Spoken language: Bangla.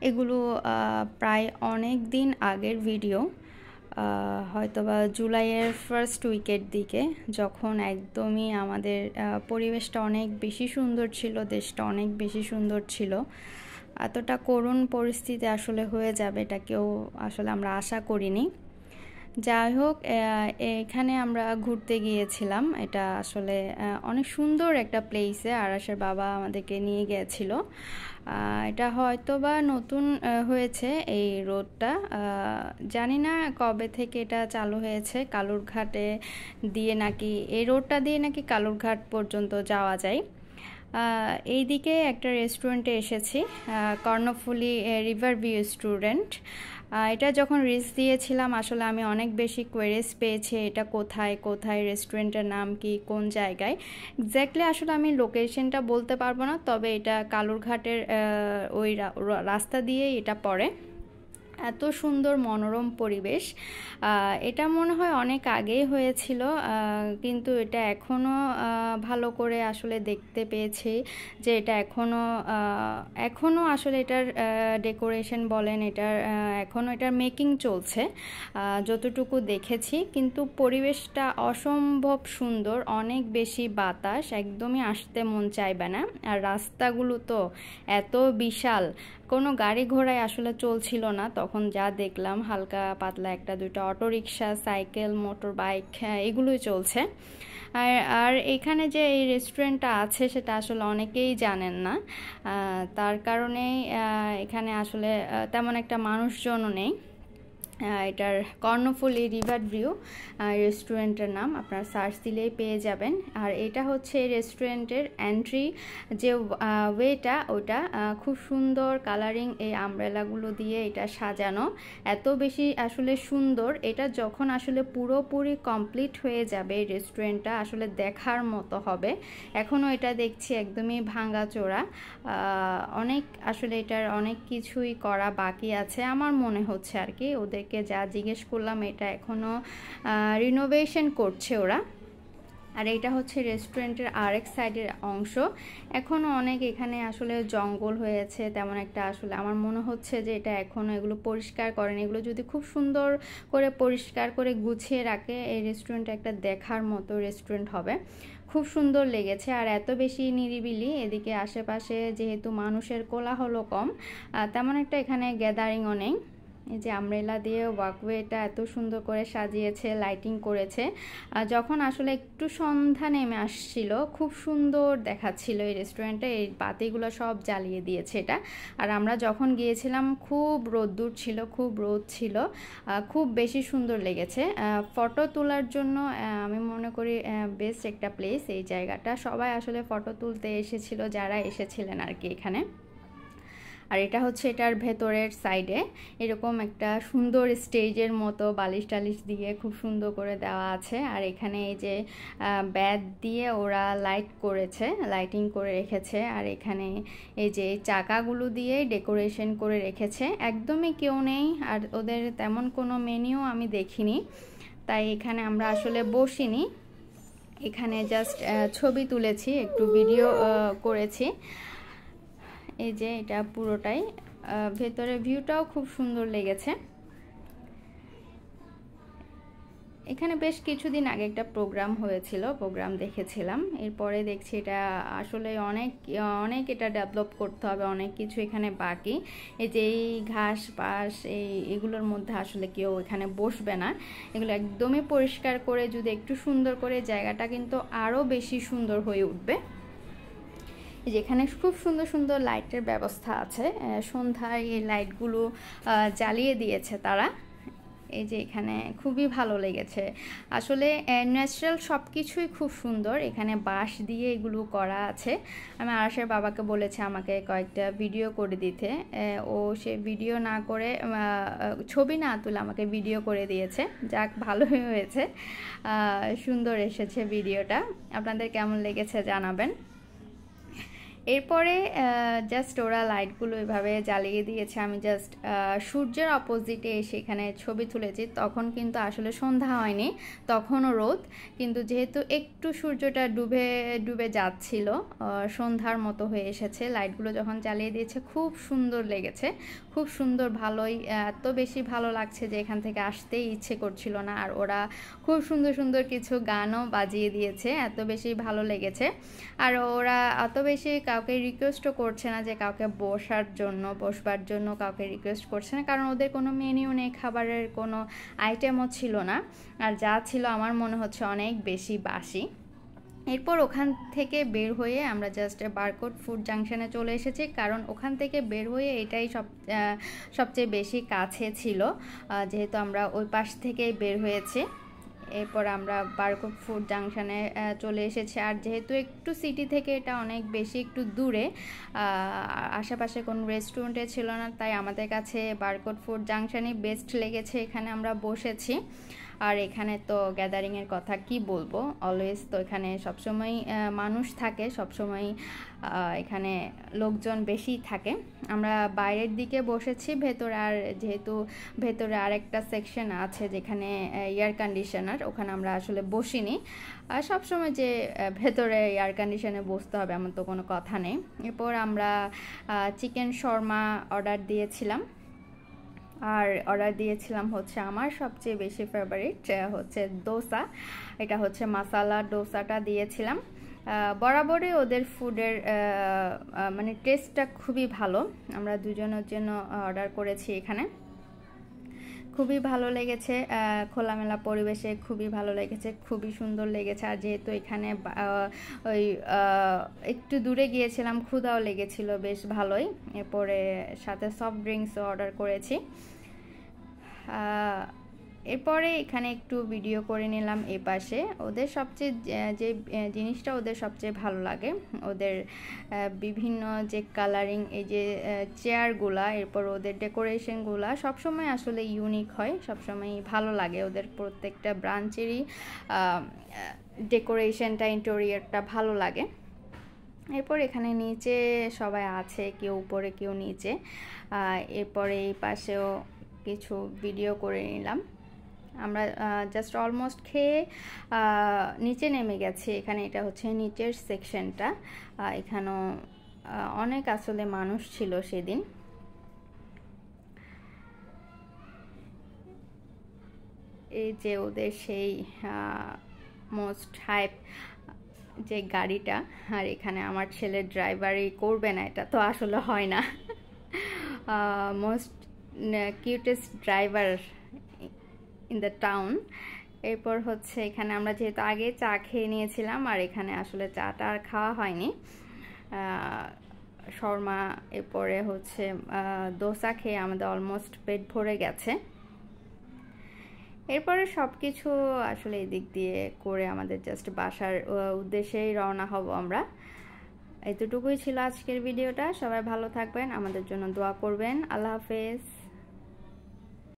এগুলো প্রায় অনেক দিন আগের ভিডিও, হয়তোবা জুলাইয়ের ফার্স্ট উইকের দিকে, যখন একদমই আমাদের পরিবেশটা অনেক বেশি সুন্দর ছিল, দেশটা অনেক বেশি সুন্দর ছিল। এতটা করুণ পরিস্থিতি আসলে হয়ে যাবে এটা কেউ আসলে আমরা আশা করিনি। যাই হোক, এখানে আমরা ঘুরতে গিয়েছিলাম। এটা আসলে অনেক সুন্দর একটা প্লেসে আরাশের বাবা আমাদেরকে নিয়ে গিয়েছিল। এটা হয়তো বা নতুন হয়েছে এই রোডটা, জানি না কবে থেকে এটা চালু হয়েছে। কালুরঘাটে দিয়ে নাকি, এই রোডটা দিয়ে নাকি কালুরঘাট পর্যন্ত যাওয়া যায়। এই দিকে একটা রেস্টুরেন্টে এসেছি, কর্ণফুলী রিভার ভিউ রেস্টুরেন্ট। এটা যখন রিলস দিয়েছিলাম আসলে আমি অনেক বেশি কোয়েরিজ পেয়েছি, এটা কোথায় কোথায়, রেস্টুরেন্টের নাম কি, কোন জায়গায়। এক্স্যাক্টলি আসলে আমি লোকেশনটা বলতে পারবো না, তবে এটা কালুরঘাটের ওই রাস্তা দিয়ে এটা পড়ে। এত সুন্দর মনোরম পরিবেশ। এটা মনে হয় অনেক আগেই হয়েছিল, কিন্তু এটা এখনও ভালো করে আসলে দেখতে পেয়েছি যে এটা এখনও আসলে এটার ডেকোরেশন বলেন, এটার এখনও এটার মেকিং চলছে যতটুকু দেখেছি। কিন্তু পরিবেশটা অসম্ভব সুন্দর, অনেক বেশি বাতাস, একদমই আসতে মন চাইবে না। আর রাস্তাগুলো তো এত বিশাল, কোনো গাড়ি ঘোড়ায় আসলে চলছিল না তখন, যা দেখলাম হালকা পাতলা একটা দুইটা অটোরিকশা, সাইকেল, মোটর বাইক, এগুলোই চলছে। আর এখানে যে এই রেস্টুরেন্টটা আছে সেটা আসলে অনেকেই জানেন না, তার কারণেই এখানে আসলে তেমন একটা মানুষজনও নেই। এটার কর্ণফুলী রিভার ভিউ রেস্টুরেন্টের নাম, আপনারা সার্চ দিলেই পেয়ে যাবেন। আর এটা হচ্ছে রেস্টুরেন্টের এন্ট্রি যে ওয়েটা, ওটা খুব সুন্দর কালারিং, এই আমব্রেলাগুলো দিয়ে এটা সাজানো, এত বেশি আসলে সুন্দর। এটা যখন আসলে পুরোপুরি কমপ্লিট হয়ে যাবে এই রেস্টুরেন্টটা আসলে দেখার মতো হবে। এখনও এটা দেখছি একদমই ভাঙাচোরা, অনেক আসলে এটার অনেক কিছুই করা বাকি আছে আমার মনে হচ্ছে আর কি। ওদেরকে যা জিজ্ঞেস করলাম এটা এখনও রিনোভেশন করছে ওরা। আর এটা হচ্ছে রেস্টুরেন্টের আরেক সাইডের অংশ। এখনও অনেক এখানে আসলে জঙ্গল হয়েছে, তেমন একটা আসলে আমার মনে হচ্ছে যে এটা এখনও এগুলো পরিষ্কার করেনি। এগুলো যদি খুব সুন্দর করে পরিষ্কার করে গুছিয়ে রাখে, এই রেস্টুরেন্টটা একটা দেখার মতো রেস্টুরেন্ট হবে। খুব সুন্দর লেগেছে, আর এত বেশি নিরিবিলি, এদিকে আশেপাশে যেহেতু মানুষের কোলাহল কম, তেমন একটা এখানে গ্যাদারিংও নেই। এই যে আমব্রেলা দিয়ে ওয়াকওয়েটা এত সুন্দর করে সাজিয়েছে, লাইটিং করেছে। যখন আসলে একটু সন্ধ্যা নেমে আসছিল, খুব সুন্দর দেখাচ্ছিল এই রেস্টুরেন্টে, এই বাতিগুলো সব জ্বালিয়ে দিয়েছে এটা। আর আমরা যখন গিয়েছিলাম খুব রোদ্দুর ছিল, খুব রোদ ছিল, খুব বেশি সুন্দর লেগেছে। ফটো তোলার জন্য আমি মনে করি বেস্ট একটা প্লেস এই জায়গাটা। সবাই আসলে ফটো তুলতে এসেছিল যারা এসেছিলেন আর কি এখানে। আর এটা হচ্ছে এটার ভেতরের সাইডে এরকম একটা সুন্দর স্টেজের মতো বালিশ টালিশ দিয়ে খুব সুন্দর করে দেওয়া আছে। আর এখানে এই যে ব্যাট দিয়ে ওরা লাইট করেছে, লাইটিং করে রেখেছে। আর এখানে এই যে চাকাগুলো দিয়ে ডেকোরেশন করে রেখেছে, একদমই কেউ নেই। আর ওদের তেমন কোনো মেনুও আমি দেখিনি, তাই এখানে আমরা আসলে বসিনি, এখানে জাস্ট ছবি তুলেছি, একটু ভিডিও করেছি। এই যে এটা পুরোটাই, ভেতরে ভিউটাও খুব সুন্দর লেগেছে। এখানে বেশ কিছুদিন আগে একটা প্রোগ্রাম হয়েছিল, প্রোগ্রাম দেখেছিলাম। এরপরে দেখছি এটা আসলে অনেক অনেক এটা ডেভেলপ করতে হবে, অনেক কিছু এখানে বাকি। এই যে এই ঘাস পাশ এগুলোর মধ্যে আসলে কেউ এখানে বসবে না, এগুলো একদমই পরিষ্কার করে যদি একটু সুন্দর করে, জায়গাটা কিন্তু আরও বেশি সুন্দর হয়ে উঠবে। যেখানে খুব সুন্দর সুন্দর লাইটের ব্যবস্থা আছে, সন্ধ্যায় এই লাইটগুলো জ্বালিয়ে দিয়েছে তারা। এই যে এখানে খুবই ভালো লেগেছে আসলে, ন্যাচারাল সব কিছুই খুব সুন্দর। এখানে বাঁশ দিয়ে এগুলো করা আছে। আমি আরাশের বাবাকে বলেছি আমাকে কয়েকটা ভিডিও করে দিতে, ও সে ভিডিও না করে, ছবি না তুলে আমাকে ভিডিও করে দিয়েছে। যাক, ভালোই হয়েছে, সুন্দর এসেছে ভিডিওটা। আপনাদের কেমন লেগেছে জানাবেন। এরপরে জাস্ট ওরা লাইটগুলো এভাবে জ্বালিয়ে দিয়েছে, আমি জাস্ট সূর্যের অপোজিটে এসে এখানে ছবি তুলেছি। তখন কিন্তু আসলে সন্ধ্যা হয়নি, তখনও রোদ, কিন্তু যেহেতু একটু সূর্যটা ডুবে ডুবে যাচ্ছিল, সন্ধ্যার মতো হয়ে এসেছে। লাইটগুলো যখন জ্বালিয়ে দিয়েছে খুব সুন্দর লেগেছে, খুব সুন্দর, ভালোই, এত বেশি ভালো লাগছে যে এখান থেকে আসতেই ইচ্ছে করছিল না। আর ওরা খুব সুন্দর সুন্দর কিছু গানও বাজিয়ে দিয়েছে, এত বেশি ভালো লেগেছে। আর ওরা এত বেশি কাউকে রিকোয়েস্টও করছে না যে কাউকে বসবার জন্য কাউকে রিকোয়েস্ট করছে না, কারণ ওদের কোনো মেনিউ নেই, খাবারের কোনো আইটেমও ছিল না। আর যা ছিল আমার মনে হচ্ছে অনেক বেশি বাসি। এরপর ওখান থেকে বের হয়ে আমরা জাস্ট বারকোড ফুড জাংশনে চলে এসেছি, কারণ ওখান থেকে বের হয়ে এটাই সবচেয়ে বেশি কাছে ছিল, যেহেতু আমরা ওই পাশ থেকেই বের হয়েছি। এরপর আমরা বারকোড ফুড জাংশনে চলে এসেছি। আর যেহেতু একটু সিটি থেকে এটা অনেক বেশি একটু দূরে, আশেপাশে কোনো রেস্টুরেন্টে ছিল না, তাই আমাদের কাছে বারকোড ফুড জাংশনই বেস্ট লেগেছে। এখানে আমরা বসেছি। আর এখানে তো গ্যাদারিংয়ের কথা কি বলবো, অলওয়েজ তো এখানে সবসময় মানুষ থাকে, সবসময় এখানে লোকজন বেশি থাকে। আমরা বাইরের দিকে বসেছি, ভেতরে আর যেহেতু ভেতরে আরেকটা সেকশন আছে যেখানে এয়ার কন্ডিশনার, ওখানে আমরা আসলে বসিনি। আর সবসময় যে ভেতরে এয়ার কন্ডিশনে বসতে হবে এমন তো কোনো কথা নেই। এরপর আমরা চিকেন শর্মা অর্ডার দিয়েছিলাম। আর অর্ডার দিয়েছিলাম হচ্ছে আমার সবচেয়ে বেশি ফেভারিট হচ্ছে ডোসা, এটা হচ্ছে মাসালা ডোসাটা দিয়েছিলাম। বরাবরই ওদের ফুডের মানে টেস্টটা খুবই ভালো। আমরা দুজনের জন্য অর্ডার করেছি এখানে, খুবই ভালো লেগেছে, খোলামেলা পরিবেশে খুবই ভালো লেগেছে, খুবই সুন্দর লেগেছে। আর যেহেতু এখানে ওই একটু দূরে গিয়েছিলাম, ক্ষুধাও লেগেছিল বেশ ভালোই। এরপরে সাথে সফট ড্রিঙ্কসও অর্ডার করেছি। এরপরে এখানে একটু ভিডিও করে নিলাম। এ পাশে ওদের সবচেয়ে যে জিনিসটা ওদের সবচেয়ে ভালো লাগে, ওদের বিভিন্ন যে কালারিং, এই যে চেয়ারগুলা, এরপর ওদের ডেকোরেশনগুলা সবসময় আসলে ইউনিক হয়, সবসময় ভালো লাগে। ওদের প্রত্যেকটা ব্রাঞ্চেরই ডেকোরেশনটা, ইন্টেরিয়রটা ভালো লাগে। এরপর এখানে নিচে সবাই আছে, কেউ উপরে কেউ নিচে। এরপরে এই পাশেও কিছু ভিডিও করে নিলাম। আমরা জাস্ট অলমোস্ট খেয়ে নিচে নেমে গেছি। এখানে এটা হচ্ছে নিচের সেকশনটা, এখানেও অনেক আসলে মানুষ ছিল সেদিন। এই যে ওদের সেই মোস্ট হাইপ যে গাড়িটা, আর এখানে আমার ছেলে ড্রাইভারই করবে না, এটা তো আসলে হয় না। Most cutest driver in the town. এরপর হচ্ছে এখানে আমরা যেহেতু আগে চা খেয়ে নিয়েছিলাম, আর এখানে আসলে চাটা আর খাওয়া হয়নি, শর্মা এরপরে হচ্ছে ডোসা খেয়ে আমাদের অলমোস্ট পেট ভরে গেছে। এরপরে সব কিছু আসলে এদিক দিয়ে করে আমাদের জাস্ট বাসার উদ্দেশ্যেই রওনা হব আমরা। এতটুকুই ছিল আজকের ভিডিওটা। সবাই ভালো থাকবেন, আমাদের জন্য দোয়া করবেন। আল্লাহ হাফেজ।